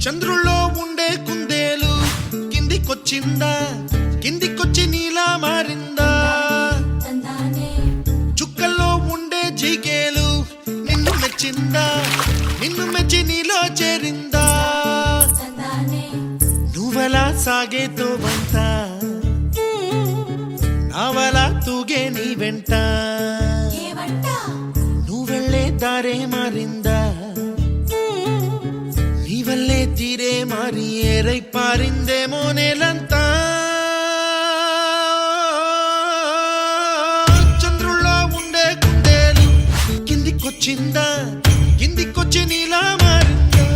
చంద్రుల్లో ఉండే కుందేలు కిందికొచ్చిందా, కిందికొచ్చి నీలా మారిందా? చుక్కల్లో ఉండే జిగేలు నిన్ను మెచ్చిందా, నిన్ను మెచ్చి నీలో చేరిందా? నువ్వలా సాగేతో వంట, నావలా తూగే నీ వెంట, నువ్వెళ్ళే దారే మారిందా, నీవల్లే తీరే మారి ఏరై పారిందేమో నేలంతా. చంద్రుల్లో ఉండే కుందేలు కిందికొచ్చిందా, కిందికొచ్చి నీలా మారిందా?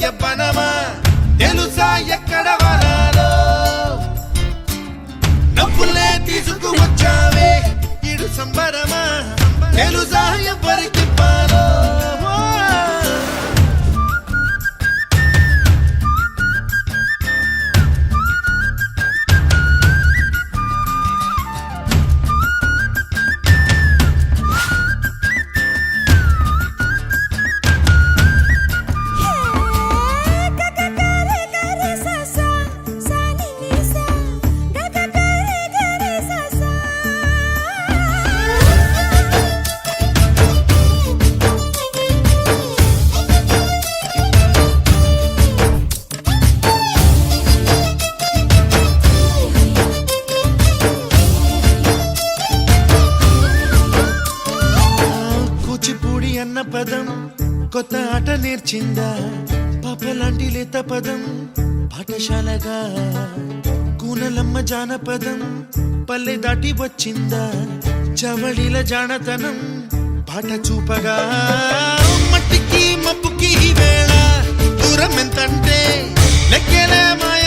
ఎవ్వనమా తెలుసా ఎక్కడ వరాలో, నవ్వులే తీసుకువచ్చావే ఇడు సంబరమా తెలుసా ఎవరికి పాలో. అన్న పదం కొత్త ఆట నేర్చిందా, పాపలాంటి లేత పదం పాఠశాలగా, కూనలమ్మ జానపదం పల్లె దాటి వచ్చిందా, చవళిల జానతనం పాట చూపగా. మట్టికి మబ్బుకి వేళ దూరం ఎంతంటే లెక్కలే మాయ